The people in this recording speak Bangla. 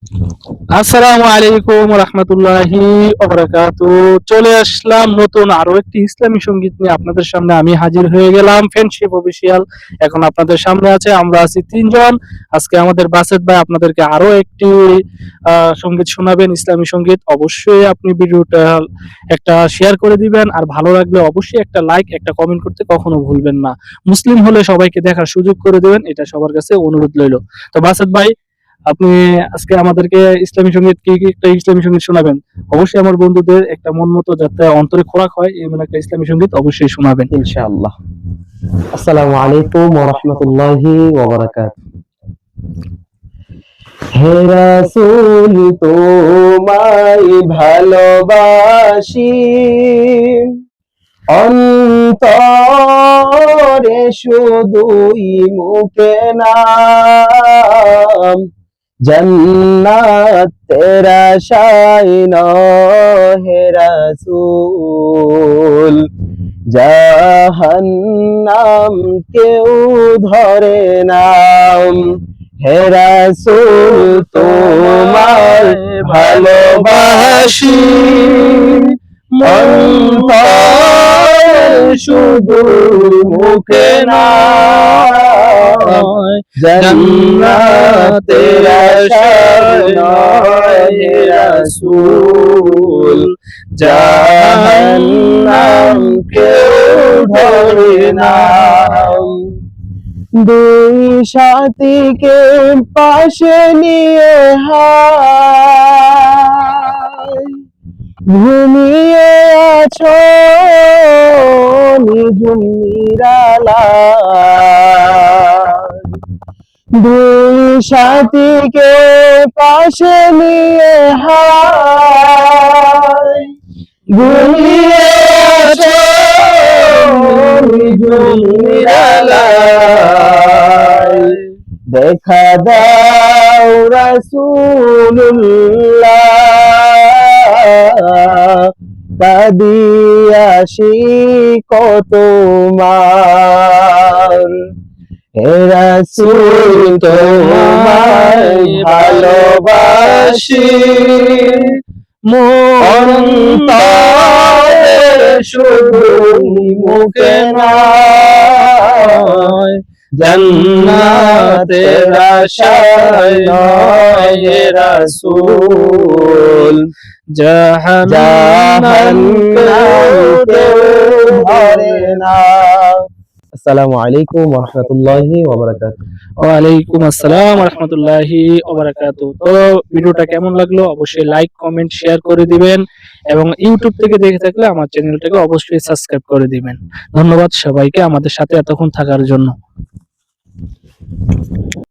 আসসালামু আলাইকুম রাহমাতুল্লাহি ওয়া বারাকাতুহু। চলে আসলাম নতুন আরো একটি ইসলামী সঙ্গীত নিয়ে আপনাদের সামনে আমি হাজির হয়ে গেলাম। ফ্রেন্ডশিপ অফিসিয়াল এখন আপনাদের সামনে আছে, আমরা আছি তিনজন। আজকে আমাদের বাসেত ভাই আপনাদেরকে আরো একটি সঙ্গীত শোনাবেন, ইসলামী সঙ্গীত। অবশ্যই আপনি ভিডিওটা একটা শেয়ার করে দিবেন, আর ভালো লাগলে অবশ্যই একটা লাইক একটা কমেন্ট করতে কখনো ভুলবেন না। মুসলিম হলে সবাইকে দেখার সুযোগ করে দেবেন, এটা সবার কাছে অনুরোধ রইল। তো বাসেত ভাই, আপনি আজকে আমাদেরকে ইসলামী সঙ্গীত কি একটা ইসলামী সঙ্গীত শোনাবেন? অবশ্যই আমার বন্ধুদের একটা মন মতো যাতে অন্তরে খোরাক হয় এমন একটা ইসলামী সঙ্গীত অবশ্যই শোনাবেন। ইনশাআল্লাহ। আসসালামু আলাইকুম ওয়া রাহমাতুল্লাহি ওয়া বারাকাতুহু। হে রাসূল তোমায় ভালোবাসি, অন্তরে শুধুই মুখে নাম, জান্নাতের আশায় নয় হে রাসূল, জাহান্নাম কেউ ধরে নাম। হে রাসূল তোমার ভালোবাসি, অন্তর শুধু মুখে নয়, জান্নাতের আশায় নয় হে রাসূল, জাহান্নাম কেউ ধরে নাম। দুই সাথীকে পাশে নিয়ে হায় ঘুমিয়ে আছো নিঝুম নিরালায়, দুই সাথীকে পাশে নিয়ে হায় ঘুমিয়ে আছো নিঝুম নিরালায়, দেখা দাও রাসূলুল্লাহ, কাঁদিয়াছি কতবার। হে রাসূল তোমায় ভালোবাসি, অন্তরে শুধু মুখে নয়, জান্নাতের আশায় নয় হে রাসূল, জাহান্নাম কেউ ধরে না। আসসালামু আলাইকুম ওয়া রাহমাতুল্লাহি ওয়া বারাকাতুহু। ওয়ালাইকুম আসসালাম রহমতুল্লাহি ওয়া বারাকাতুহু। তো ভিডিওটা কেমন লাগলো অবশ্যই লাইক কমেন্ট শেয়ার করে দিবেন, এবং ইউটিউব থেকে দেখে থাকলে আমার চ্যানেলটাকে অবশ্যই সাবস্ক্রাইব করে দিবেন। ধন্যবাদ সবাইকে আমাদের সাথে এতক্ষণ থাকার জন্য।